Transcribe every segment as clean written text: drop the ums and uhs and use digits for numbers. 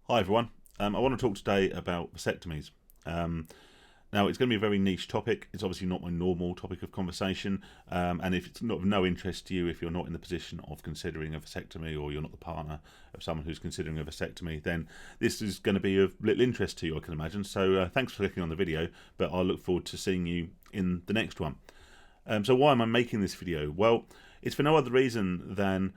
Hi everyone. I want to talk today about vasectomies. Now, it's going to be a very niche topic. It's obviously not my normal topic of conversation, and if it's not of no interest to you, if you're not in the position of considering a vasectomy or you're not the partner of someone who's considering a vasectomy, then this is going to be of little interest to you, I can imagine. So thanks for clicking on the video, but I look forward to seeing you in the next one. So why am I making this video? Well, it's for no other reason than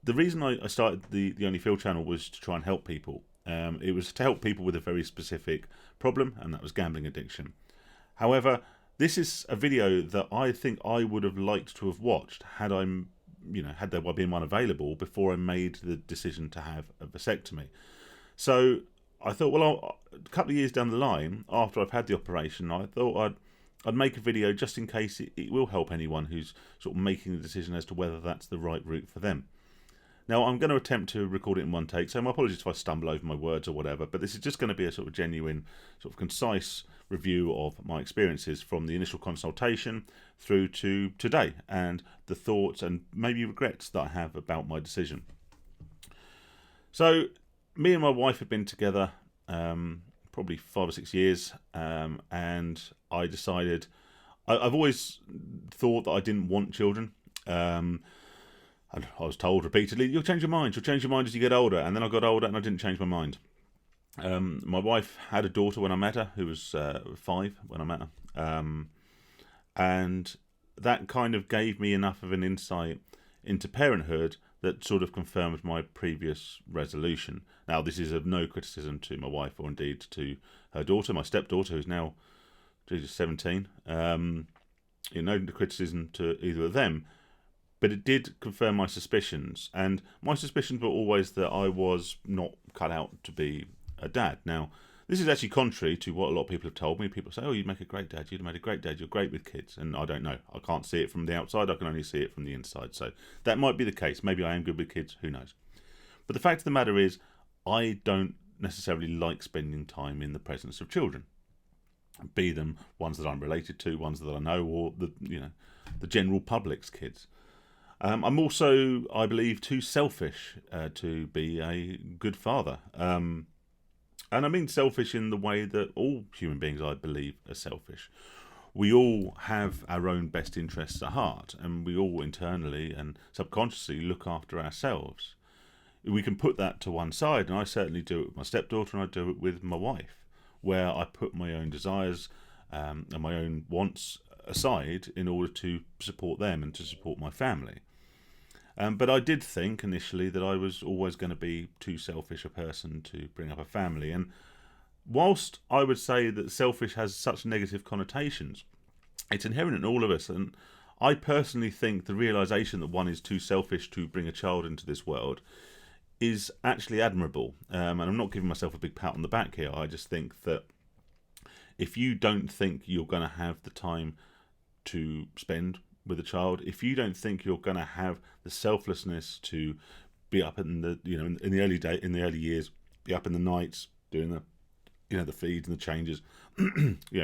the reason I started the Only Feel channel was to try and help people. It was to help people with a very specific problem, and that was gambling addiction. However, this is a video that I think I would have liked to have watched had had there been one available before I made the decision to have a vasectomy. So I thought, well, a couple of years down the line, after I've had the operation, I thought I'd make a video just in case it will help anyone who's sort of making the decision as to whether that's the right route for them. Now, I'm going to attempt to record it in one take, so my apologies if I stumble over my words or whatever, but this is just going to be a sort of genuine, sort of concise review of my experiences from the initial consultation through to today, and the thoughts and maybe regrets that I have about my decision. So, me and my wife have been together probably 5 or 6 years, and I decided, I've always thought that I didn't want children. I was told repeatedly, you'll change your mind as you get older. And then I got older and I didn't change my mind. My wife had a daughter when I met her, who was 5 when I met her. And that kind of gave me enough of an insight into parenthood that sort of confirmed my previous resolution. Now, this is of no criticism to my wife or indeed to her daughter, my stepdaughter, who's now 17. No criticism to either of them. But it did confirm my suspicions, and my suspicions were always that I was not cut out to be a dad. Now, this is actually contrary to what a lot of people have told me. People say, oh, you'd make a great dad, you'd make a great dad, you're great with kids. And I don't know. I can't see it from the outside, I can only see it from the inside. So that might be the case. Maybe I am good with kids, who knows. But the fact of the matter is, I don't necessarily like spending time in the presence of children. Be them ones that I'm related to, ones that I know, or the general public's kids. I'm also, I believe, too selfish to be a good father. And I mean selfish in the way that all human beings, I believe, are selfish. We all have our own best interests at heart, and we all internally and subconsciously look after ourselves. We can put that to one side, and I certainly do it with my stepdaughter, and I do it with my wife, where I put my own desires and my own wants aside in order to support them and to support my family. But I did think initially that I was always going to be too selfish a person to bring up a family. And whilst I would say that selfish has such negative connotations, it's inherent in all of us. And I personally think the realisation that one is too selfish to bring a child into this world is actually admirable. And I'm not giving myself a big pat on the back here. I just think that if you don't think you're going to have the time to spend with a child, if you don't think you're going to have the selflessness to be up in the in the early years, be up in the nights doing the feeds and the changes,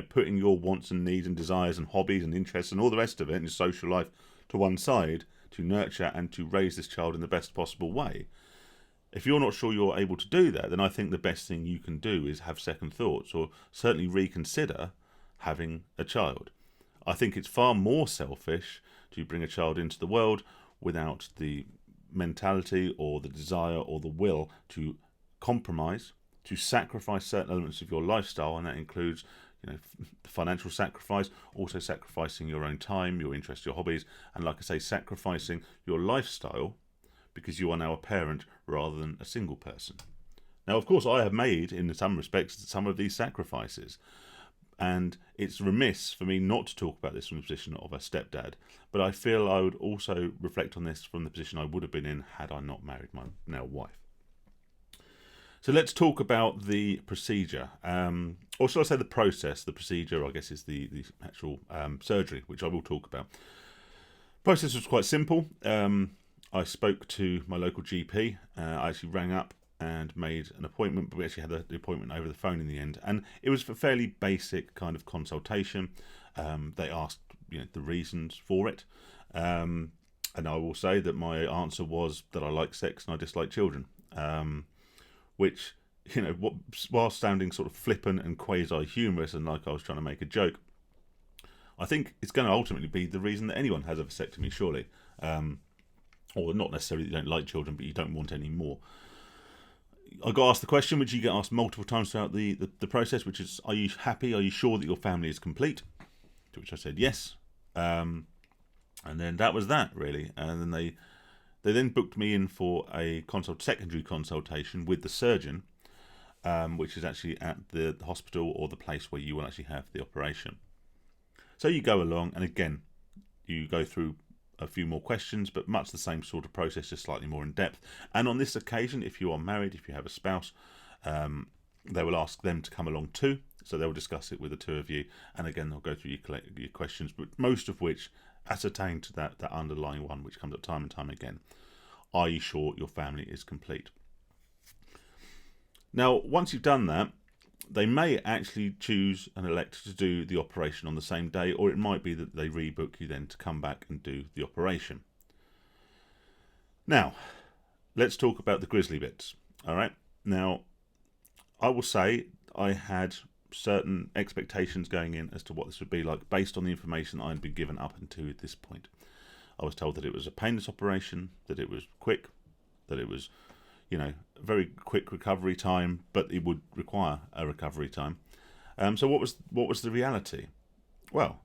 putting your wants and needs and desires and hobbies and interests and all the rest of it and your social life to one side to nurture and to raise this child in the best possible way. If you're not sure you're able to do that, then I think the best thing you can do is have second thoughts, or certainly reconsider having a child. I think it's far more selfish to bring a child into the world without the mentality or the desire or the will to compromise, to sacrifice certain elements of your lifestyle, and that includes financial sacrifice, also sacrificing your own time, your interests, your hobbies, and like I say, sacrificing your lifestyle because you are now a parent rather than a single person. Now, of course, I have made, in some respects, some of these sacrifices. And it's remiss for me not to talk about this from the position of a stepdad, but I feel I would also reflect on this from the position I would have been in had I not married my now wife. So let's talk about the procedure, or shall I say the process. The procedure, I guess, is the actual surgery, which I will talk about. The process was quite simple. I spoke to my local GP. I actually rang up and made an appointment, but we actually had the appointment over the phone in the end. And it was a fairly basic kind of consultation. They asked the reasons for it. And I will say that my answer was that I like sex and I dislike children, which while sounding sort of flippant and quasi-humorous and like I was trying to make a joke, I think it's going to ultimately be the reason that anyone has a vasectomy, surely. Or not necessarily that you don't like children, but you don't want any more. I got asked the question, which you get asked multiple times throughout the process, which is, are you happy? Are you sure that your family is complete? To which I said yes. And then that was that, really. And then they then booked me in for a secondary consultation with the surgeon, which is actually at the hospital or the place where you will actually have the operation. So you go along, and again, you go through a few more questions, but much the same sort of process, just slightly more in depth. And on this occasion, if you are married, if you have a spouse, they will ask them to come along too. So they'll discuss it with the two of you, and again, they'll go through your questions, but most of which ascertain to that underlying one, which comes up time and time again. Are you sure your family is complete? Now, once you've done that, they may actually choose and elect to do the operation on the same day, or it might be that they rebook you then to come back and do the operation. Now, let's talk about the grisly bits. All right. Now, I will say I had certain expectations going in as to what this would be like based on the information I'd been given up until this point. I was told that it was a painless operation, that it was quick, that it was very quick recovery time, but it would require a recovery time. So what was the reality? Well,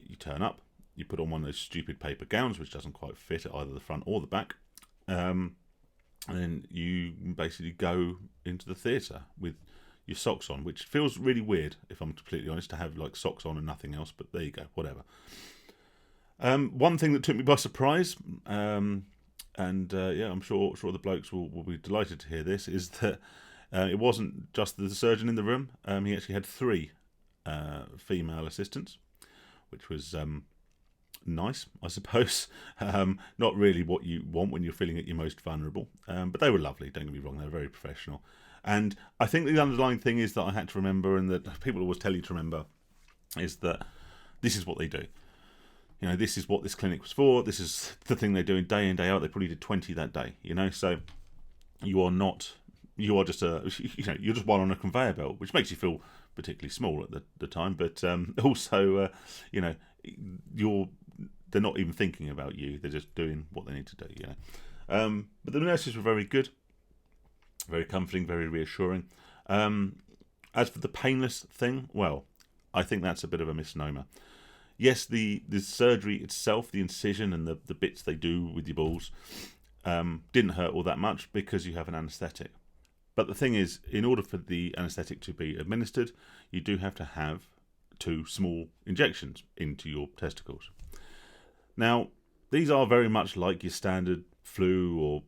you turn up, you put on one of those stupid paper gowns, which doesn't quite fit at either the front or the back, and then you basically go into the theatre with your socks on, which feels really weird, if I'm completely honest, to have like socks on and nothing else, but there you go, whatever. One thing that took me by surprise, and I'm sure the blokes will be delighted to hear this, is that it wasn't just the surgeon in the room. He actually had 3 female assistants, which was nice, I suppose. Not really what you want when you're feeling at your most vulnerable, but they were lovely, don't get me wrong, they were very professional. And I think the underlying thing is that I had to remember, and that people always tell you to remember, is that this is what they do. This is what this clinic was for. This is the thing they're doing day in, day out. They probably did 20 that day, so you are just you're just one on a conveyor belt, which makes you feel particularly small at the time, but also, they're not even thinking about you. They're just doing what they need to do, But the nurses were very good, very comforting, very reassuring. As for the painless thing, well, I think that's a bit of a misnomer. Yes, the surgery itself, the incision and the bits they do with your balls, didn't hurt all that much because you have an anaesthetic. But the thing is, in order for the anaesthetic to be administered, you do have to have 2 small injections into your testicles. Now, these are very much like your standard flu or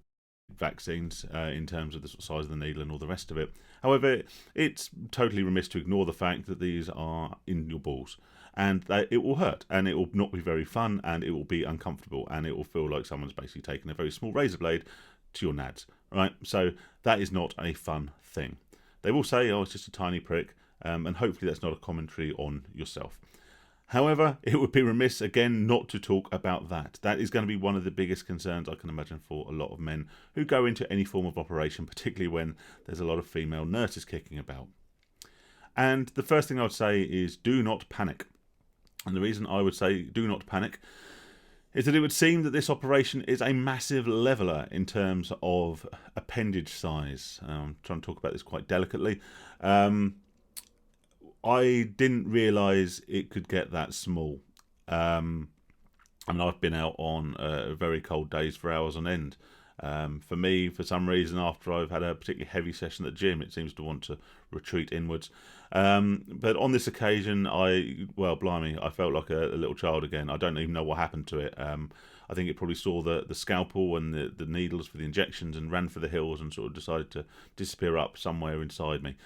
vaccines in terms of the size of the needle and all the rest of it. However, it's totally remiss to ignore the fact that these are in your balls, and that it will hurt, and it will not be very fun, and it will be uncomfortable, and it will feel like someone's basically taken a very small razor blade to your nads, right? So that is not a fun thing. They will say, oh, it's just a tiny prick, and hopefully that's not a commentary on yourself. However, it would be remiss, again, not to talk about that. That is going to be one of the biggest concerns I can imagine for a lot of men who go into any form of operation, particularly when there's a lot of female nurses kicking about. And the first thing I would say is do not panic. And the reason I would say do not panic is that it would seem that this operation is a massive leveller in terms of appendage size. I'm trying to talk about this quite delicately. I didn't realise it could get that small. I've been out on very cold days for hours on end. For me, for some reason, after I've had a particularly heavy session at the gym, it seems to want to retreat inwards. But on this occasion, I felt like a little child again. I don't even know what happened to it. I think it probably saw the scalpel and the needles for the injections and ran for the hills and sort of decided to disappear up somewhere inside me.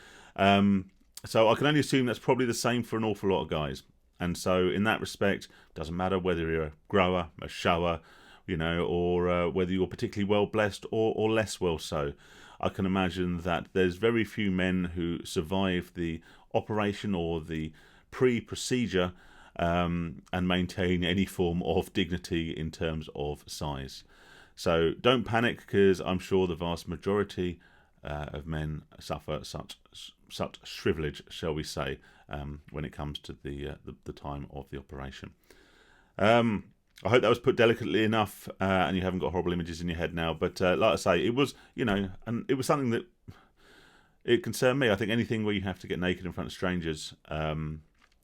So I can only assume that's probably the same for an awful lot of guys. And so in that respect, it doesn't matter whether you're a grower, a shower, or whether you're particularly well blessed or less well so. I can imagine that there's very few men who survive the operation or the pre-procedure and maintain any form of dignity in terms of size. So don't panic, because I'm sure the vast majority of men suffer such shrivelage, shall we say, when it comes to the time of the operation. I hope that was put delicately enough, and you haven't got horrible images in your head now. But like I say, it was, and it was something that it concerned me. I think anything where you have to get naked in front of strangers,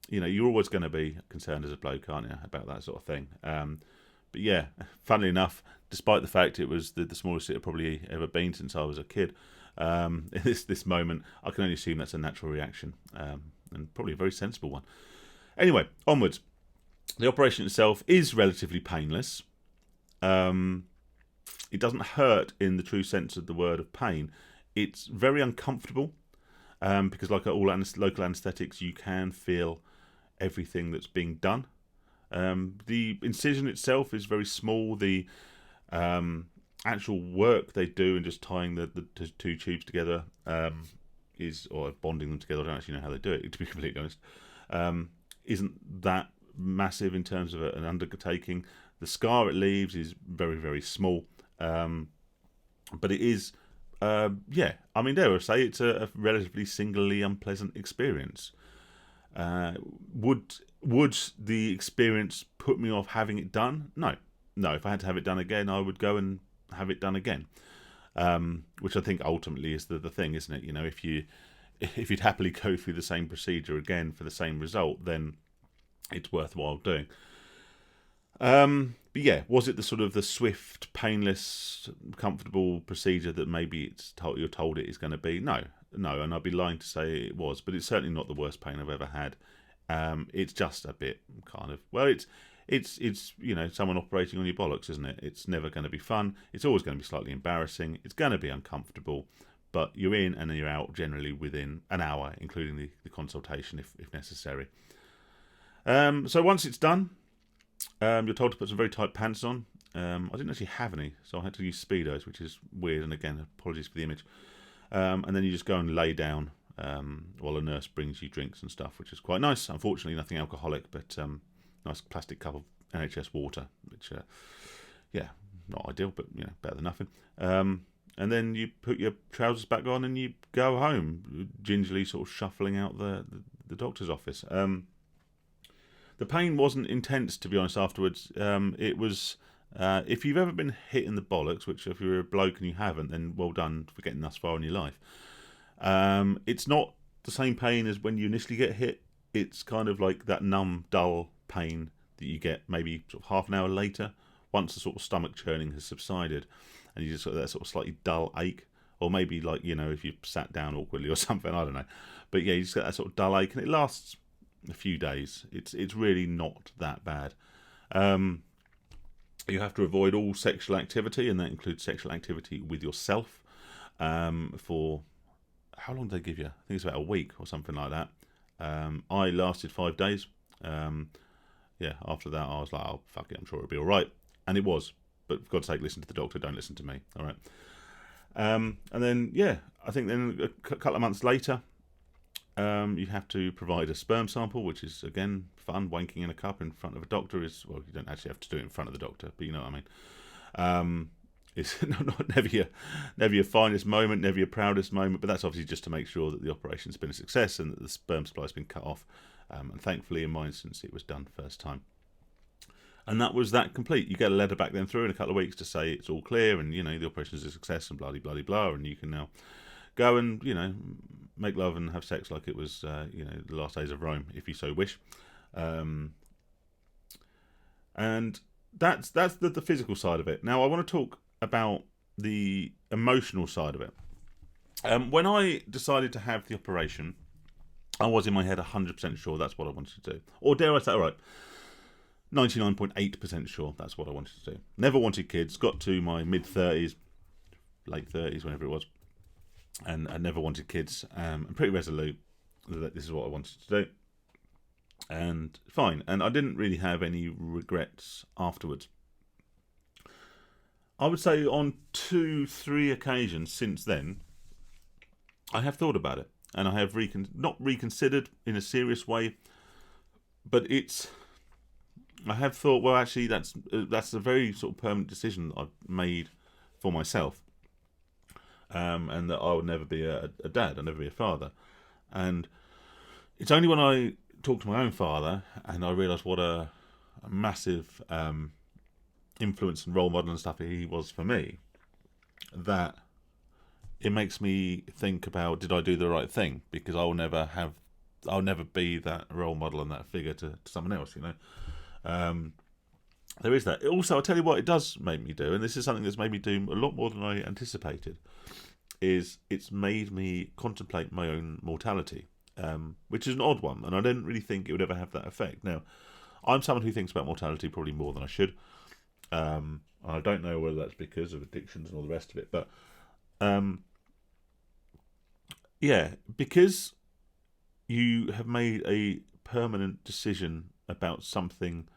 you're always going to be concerned as a bloke, aren't you, about that sort of thing. But yeah, funnily enough, despite the fact it was the smallest it had probably ever been since I was a kid, in this moment, I can only assume that's a natural reaction, and probably a very sensible one. Anyway, onwards. The operation itself is relatively painless. It doesn't hurt in the true sense of the word of pain. It's very uncomfortable, because like all local anaesthetics, you can feel everything that's being done. The incision itself is very small. The actual work they do in just tying the two tubes together or bonding them together, I don't actually know how they do it, to be completely honest, isn't that massive in terms of an undertaking. The scar it leaves is very, very small, but it is, dare I say, it's a relatively singularly unpleasant experience. Would the experience put me off having it done? No. If I had to have it done again, I would go and have it done again, which I think ultimately is the thing, isn't it? If you'd happily go through the same procedure again for the same result, then it's worthwhile doing. But yeah, was it the sort of the swift, painless, comfortable procedure that maybe you're told it is going to be? No, and I'd be lying to say it was, but it's certainly not the worst pain I've ever had. It's just a bit kind of, it's someone operating on your bollocks, isn't it? It's never going to be fun. It's always going to be slightly embarrassing. It's going to be uncomfortable, but you're in and then you're out generally within an hour, including the consultation if necessary. So once it's done, you're told to put some very tight pants on. I didn't actually have any, so I had to use Speedos, which is weird, and again, apologies for the image. And then you just go and lay down while a nurse brings you drinks and stuff, which is quite nice. Unfortunately, nothing alcoholic, but nice plastic cup of NHS water, which, not ideal, but better than nothing. And then you put your trousers back on and you go home, gingerly sort of shuffling out the doctor's office. The pain wasn't intense, to be honest, afterwards. It was, if you've ever been hit in the bollocks, which if you're a bloke and you haven't, then well done for getting thus far in your life. It's not the same pain as when you initially get hit. It's kind of like that numb, dull pain that you get maybe sort of half an hour later, once the sort of stomach churning has subsided, and you just got that sort of slightly dull ache, or maybe like, if you sat down awkwardly or something, I don't know. But yeah, you just get that sort of dull ache, and it lasts a few days. It's really not that bad. You have to avoid all sexual activity, and that includes sexual activity with yourself, for how long did they give you? I think it's about a week or something like that. I lasted 5 days. After that I was like, oh fuck it, I'm sure it'll be alright, and it was, but for God's sake, listen to the doctor, don't listen to me. Alright. And then I think then a couple of months later, you have to provide a sperm sample, which is again fun. Wanking in a cup in front of a doctor is, well, you don't actually have to do it in front of the doctor, but you know what I mean. It's never your finest moment, never your proudest moment, but that's obviously just to make sure that the operation's been a success and that the sperm supply's been cut off. And thankfully, in my instance, it was done first time. And that was that complete. You get a letter back then through in a couple of weeks to say it's all clear and the operation is a success and blah blah blah, and you can now go and make love and have sex like it was the last days of Rome, if you so wish. And that's the physical side of it. Now I want to talk about the emotional side of it. When I decided to have the operation, I was in my head 100% sure that's what I wanted to do. Or dare I say, all right, 99.8% sure that's what I wanted to do. Never wanted kids, got to my mid-30s, late 30s, whenever it was, and I never wanted kids. I'm pretty resolute that this is what I wanted to do. And fine, and I didn't really have any regrets afterwards. I would say on 2-3 occasions since then, I have thought about it, and I have not reconsidered in a serious way, but I have thought, well, actually, that's a very sort of permanent decision I've made for myself. and that I would never be a dad, I'd never be a father. And it's only when I talked to my own father and I realised what a massive influence and role model and stuff he was for me, that it makes me think about, did I do the right thing? Because I'll never be that role model and that figure to someone else, you know. There is that. Also, I'll tell you what it does make me do, and this is something that's made me do a lot more than I anticipated, is it's made me contemplate my own mortality, which is an odd one, and I didn't really think it would ever have that effect. Now, I'm someone who thinks about mortality probably more than I should. I don't know whether that's because of addictions and all the rest of it, but yeah, because you have made a permanent decision about something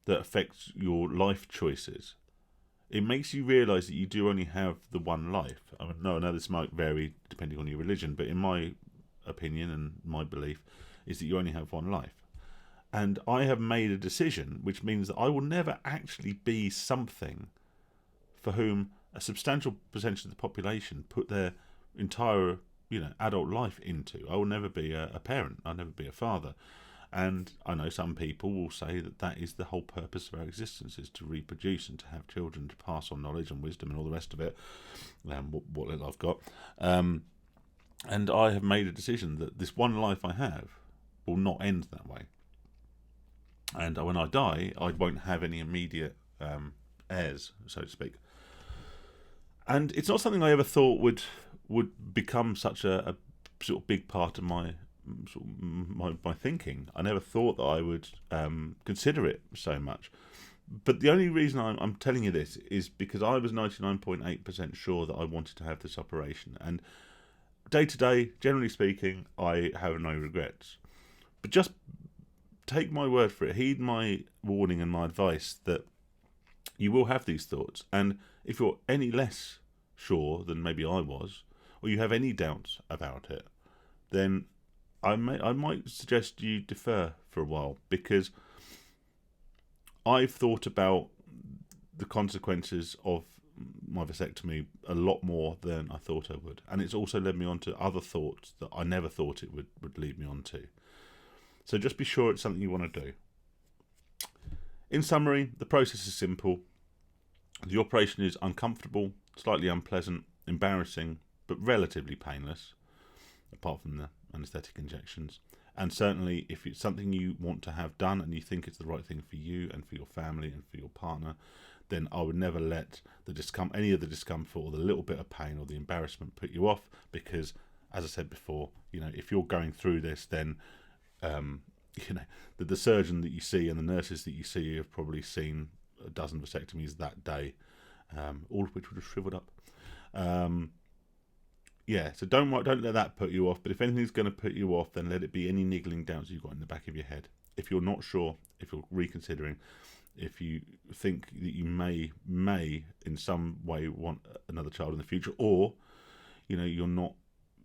that affects your life choices, it makes you realise that you do only have the one life. I mean, no, I know this might vary depending on your religion, but in my opinion and my belief is that you only have one life. And I have made a decision which means that I will never actually be something for whom a substantial percentage of the population put their entire, adult life into. I will never be a parent. I'll never be a father. And I know some people will say that that is the whole purpose of our existence, is to reproduce and to have children, to pass on knowledge and wisdom and all the rest of it, what little I've got. And I have made a decision that this one life I have will not end that way. And when I die, I won't have any immediate heirs, so to speak. And it's not something I ever thought would become such a sort of big part of my thinking. I never thought that I would consider it so much. But the only reason I'm telling you this is because I was 99.8% sure that I wanted to have this operation. And day to day, generally speaking, I have no regrets. But just take my word for it. Heed my warning and my advice that you will have these thoughts. And if you're any less sure than maybe I was, or you have any doubts about it, then I might suggest you defer for a while, because I've thought about the consequences of my vasectomy a lot more than I thought I would. And it's also led me on to other thoughts that I never thought it would lead me on to. So just be sure it's something you want to do. In summary, the process is simple. The operation is uncomfortable, slightly unpleasant, embarrassing, but relatively painless, apart from the anaesthetic injections. And certainly, if it's something you want to have done and you think it's the right thing for you and for your family and for your partner, then I would never let any of the discomfort or the little bit of pain or the embarrassment put you off, because, as I said before, if you're going through this, then the surgeon that you see and the nurses that you see have probably seen a dozen vasectomies that day, all of which would have shriveled up. So don't let that put you off. But if anything's going to put you off, then let it be any niggling doubts you've got in the back of your head. If you're not sure, if you're reconsidering, if you think that you may in some way want another child in the future, or you're not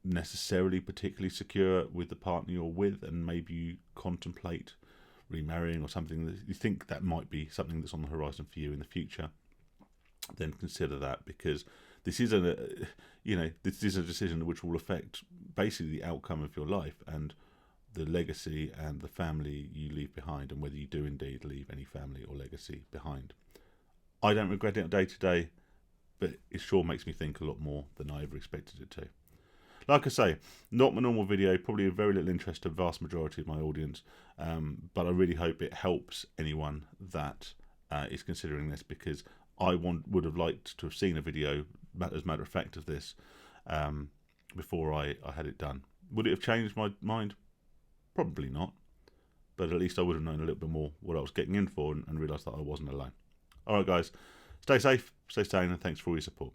necessarily particularly secure with the partner you're with, and maybe you contemplate remarrying or something, that you think that might be something that's on the horizon for you in the future, then consider that, because this is a decision which will affect basically the outcome of your life and the legacy and the family you leave behind, and whether you do indeed leave any family or legacy behind. I don't regret it day to day, but it sure makes me think a lot more than I ever expected it to. Like I say, not my normal video, probably of very little interest to the vast majority of my audience, but I really hope it helps anyone that is considering this, because I would have liked to have seen a video, as a matter of fact, of this before I had it done. Would it have changed my mind? Probably not, but at least I would have known a little bit more what I was getting in for, and realised that I wasn't alone. Alright guys, stay safe, stay sane, and thanks for all your support.